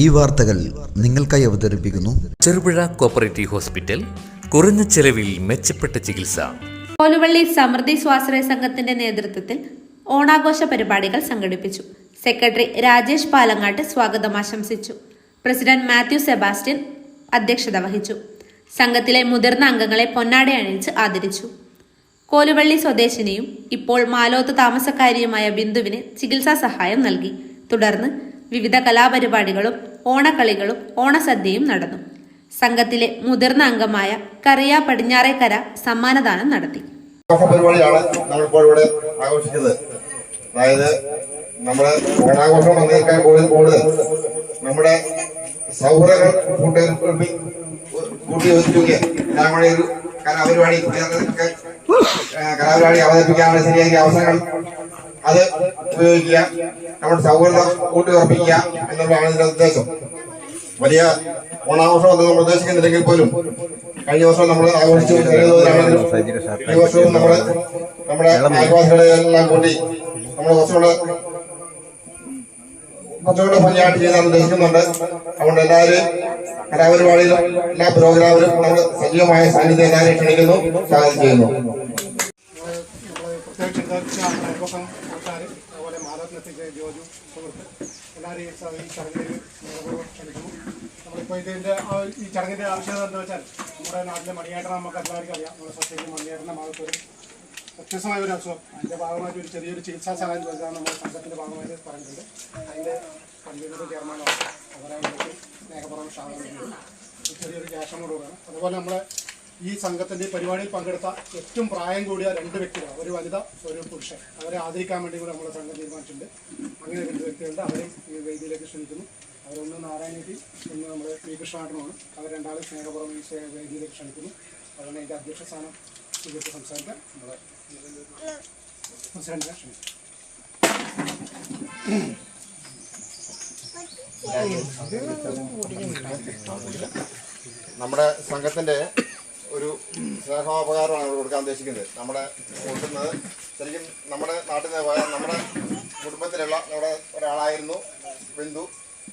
ഈ വാർത്തകൾ നിങ്ങൾക്കായി അവതരിപ്പിക്കുന്നു ചെറുപുഴ കോപ്പറേറ്റീവ് ഹോസ്പിറ്റൽ. കുറഞ്ഞ ചെലവിൽ മെച്ചപ്പെട്ട ചികിത്സ. കോലുവള്ളി സമൃദ്ധി സ്വാശ്രയ സംഘത്തിന്റെ നേതൃത്വത്തിൽ ഓണാഘോഷ പരിപാടികൾ സംഘടിപ്പിച്ചു. സെക്രട്ടറി രാജേഷ് പാലങ്ങാട്ട് സ്വാഗതം ആശംസിച്ചു. പ്രസിഡന്റ് മാത്യു സെബാസ്റ്റ്യൻ അധ്യക്ഷത വഹിച്ചു. സംഘത്തിലെ മുതിർന്ന അംഗങ്ങളെ പൊന്നാട അണിയിച്ച് ആദരിച്ചു. കോലുവള്ളി സ്വദേശിനിയും ഇപ്പോൾ മാലോത്ത് താമസക്കാരിയുമായ ബിന്ദുവിന് ചികിത്സാ സഹായം നൽകി. തുടർന്ന് വിവിധ കലാപരിപാടികളും ഓണക്കളികളും ഓണസദ്യയും നടന്നു. സംഘത്തിലെ മുതിർന്ന അംഗമായ കറിയ പടിഞ്ഞാറേക്കര സമ്മാനദാനം നടത്തി. പരിപാടിയാണ് നമ്മളിപ്പോൾ ഇവിടെ ആഘോഷിക്കുന്നത്. അതായത് നമ്മുടെ ഓണാഘോഷം വന്നേക്കാൻ കൂടുതൽ നമ്മുടെ സൗഹൃദങ്ങൾ കൂട്ടിയോജിക്കുക എല്ലാം കൂടെ ഒരു കലാപരിപാടി അവതരിപ്പിക്കാനുള്ള ശരിയായ അവസരങ്ങൾ അത് ഉപയോഗിക്കുക, നമ്മുടെ സൗഹൃദം കൂട്ടിയുറപ്പിക്കുക എന്നുള്ളതാണ് ഇതിന്റെ ഉദ്ദേശം. വലിയ ഓണാഘോഷം എന്ന് നമ്മൾ ഉദ്ദേശിക്കുന്നില്ലെങ്കിൽ പോലും കഴിഞ്ഞ വർഷം നമ്മൾ ആഘോഷിച്ചു ചെറിയ തോതിലാണെങ്കിലും ഈ വർഷവും നമ്മുടെ ആദിവാസികളെ എല്ലാം കൂട്ടി നമ്മൾ കുറച്ചുകൂടെ ഭംഗിയായിട്ട് ചെയ്യാൻ ഉദ്ദേശിക്കുന്നുണ്ട്. അതുകൊണ്ട് എല്ലാവരും കലാപരിപാടിയിലും എല്ലാ പ്രോഗ്രാമിലും നമ്മൾ സജീവമായ സാന്നിധ്യം എല്ലാവരെയും ക്ഷണിക്കുന്നു, സ്വാഗതം ചെയ്യുന്നു. അതുപോലെ മാതാപിതാക്കൾ ജോജു സുഹൃത്ത് എല്ലാവരെയും ഈ ചടങ്ങിൽ ക്ഷണിക്കുന്നു. നമ്മളിപ്പോൾ ഈ ചടങ്ങിൻ്റെ ആവശ്യകത എന്താ വെച്ചാൽ നമ്മുടെ നാട്ടിലെ മണിയേട്ടനെ നമുക്ക് എല്ലാവർക്കും അറിയാം. നമ്മുടെ സൊസൈറ്റി മണിയേട്ടൻ്റെ ഭാഗത്തൊരു വ്യത്യസ്തമായ ഒരു അസുഖം, അതിൻ്റെ ഭാഗമായിട്ട് ഒരു ചെറിയൊരു ചികിത്സാ സഹായം നൽകാൻ നമ്മുടെ സംഘത്തിൻ്റെ ഭാഗമായിട്ട് പറഞ്ഞിട്ടുണ്ട്. അതിൻ്റെ കൺവീനർ ചെയർമാനാണ് അവരായിട്ട് സ്നേഹപൂർവ്വം ക്ഷാമം ചെറിയൊരു ക്യാഷ് കൊടുക്കുകയാണ്. അതുപോലെ നമ്മളെ ഈ സംഘത്തിൻ്റെ പരിപാടിയിൽ പങ്കെടുത്ത ഏറ്റവും പ്രായം കൂടിയ 2 വ്യക്തികൾ, ഒരു വനിത ഒരു പുരുഷൻ, അവരെ ആദരിക്കാൻ വേണ്ടി കൂടെ നമ്മുടെ സംഘം തീരുമാനിച്ചിട്ടുണ്ട്. അങ്ങനെ 2 വ്യക്തികളുണ്ട്. അവരെ ഈ വേദിയിലേക്ക് ക്ഷണിക്കുന്നു. അവരൊന്ന് നാരായണീതി, ഒന്ന് നമ്മുടെ പി കൃഷ്ണനാട്ടനുമാണ്. അവർ രണ്ടാളും സ്നേഹപൂർവ്വം ഈ വേദിയിലേക്ക് ക്ഷണിക്കുന്നു. അതുകൊണ്ട് അതിൻ്റെ അധ്യക്ഷ സ്ഥാനം സ്വീകരിച്ച് സംസാരിക്കാൻ നമ്മളെ പ്രസിഡന്റിനെ ക്ഷണിക്കും. നമ്മുടെ സംഘത്തിന്റെ ഒരു സ്നേഹോപകാരമാണ് കൊടുക്കാൻ ഉദ്ദേശിക്കുന്നത്. നമ്മുടെ കൊടുക്കുന്നത് ശരിക്കും നമ്മുടെ നാട്ടിൽ നിന്ന് പോയ നമ്മുടെ കുടുംബത്തിലുള്ള നമ്മുടെ ഒരാളായിരുന്നു ബിന്ദു.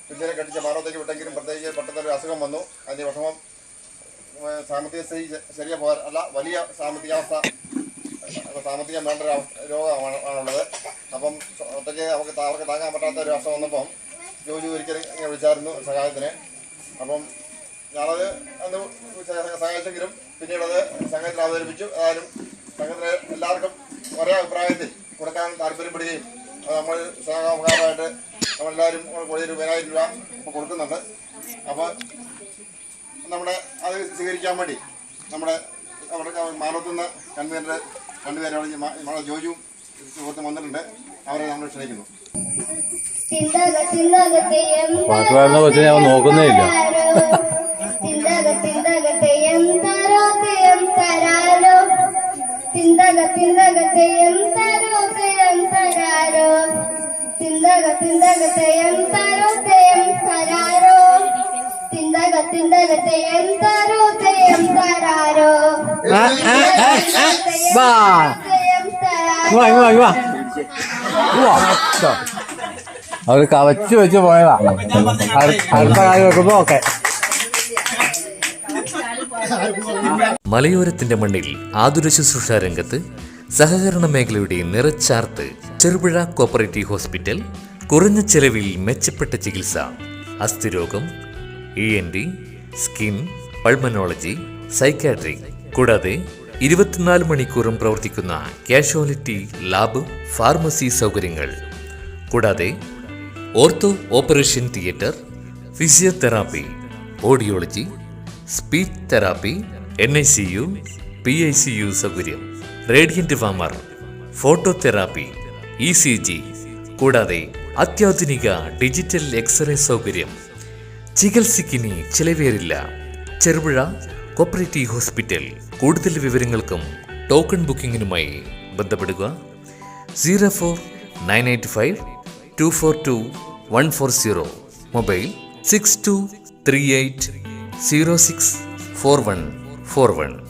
ബിന്ദുവിനെ കെട്ടിച്ച ഭാരതത്തേക്ക് വിട്ടെങ്കിലും പ്രത്യേകിച്ച് പെട്ടെന്നൊരു അസുഖം വന്നു. അതിൻ്റെ വിഷമം സാമ്പത്തിക സ്ഥിതി ശരിയാ പോകാൻ വലിയ സാമ്പത്തികാവസ്ഥ, സാമ്പത്തികം വേണ്ട ഒരു രോഗമാണുള്ളത്. അപ്പം ഒറ്റയ്ക്ക് അവർക്ക് താങ്ങാൻ പറ്റാത്ത ഒരു അവസ്ഥ വന്നപ്പം ജോലി ഒരിക്കലും ഇങ്ങനെ വിളിച്ചായിരുന്നു സഹായത്തിന്. അപ്പം ഞാനത് അന്ന് സഹായിച്ചെങ്കിലും പിന്നീടത് സംഘത്തിൽ അവതരിപ്പിച്ചു. ഏതായാലും സംഘത്തിലെ എല്ലാവർക്കും ഒരേ അഭിപ്രായത്തിൽ കൊടുക്കാൻ താല്പര്യപ്പെടുകയും അത് നമ്മൾ സഹോപകാരമായിട്ട് നമ്മളെല്ലാവരും ഒരു 10,000 രൂപ ഇപ്പോൾ കൊടുക്കുന്നുണ്ട്. അപ്പോൾ നമ്മുടെ അത് സ്വീകരിക്കാൻ വേണ്ടി നമ്മുടെ മാനത്തുനിന്ന് കൺവീനർ 2 പേരെ നമ്മുടെ ജോജുവും സുഹൃത്തും വന്നിട്ടുണ്ട്. അവരെ നമ്മൾ ക്ഷണിക്കുന്നു. പാട്ടുപാടുന്ന കൊച്ചിനെ അവൻ നോക്കുന്നേ ഇല്ല. അവര് കവച്ച് വെച്ച് പോയതാ. അടുത്ത കാര്യം വെക്കുമ്പോ ഓക്കെ. മലയോരത്തിന്റെ മണ്ണിൽ ആതുര ശുശ്രൂഷ രംഗത്ത് സഹകരണ മേഖലയുടെ നിറച്ചാർത്ത് ചെറുപുഴ കോപ്പറേറ്റീവ് ഹോസ്പിറ്റൽ. കുറഞ്ഞ ചെലവിൽ മെച്ചപ്പെട്ട ചികിത്സ. അസ്ഥിരോഗം, ENT, സ്കിൻ, പൾമനോളജി, സൈക്കാട്രിക് കൂടാതെ 24 മണിക്കൂറും പ്രവർത്തിക്കുന്ന കാഷ്വാലിറ്റി ലാബ്, ഫാർമസി സൗകര്യങ്ങൾ കൂടാതെ ortho operation theatre, physiotherapy, audiology, speech therapy, NICU, PICU സൗകര്യം, റേഡിയന്റ് വാമർ, ഫോട്ടോതെറാപ്പി, ECG കൂടാതെ അത്യാധുനിക ഡിജിറ്റൽ എക്സ്റേ സൗകര്യം. ചികിത്സയ്ക്കിനി ചിലവേറില്ല. Cherupuzha cooperative hospital. കൂടുതൽ വിവരങ്ങൾക്കും ടോക്കൺ ബുക്കിങ്ങിനുമായി ബന്ധപ്പെടുക 04-985 242 140. മൊബൈൽ 6238 064141.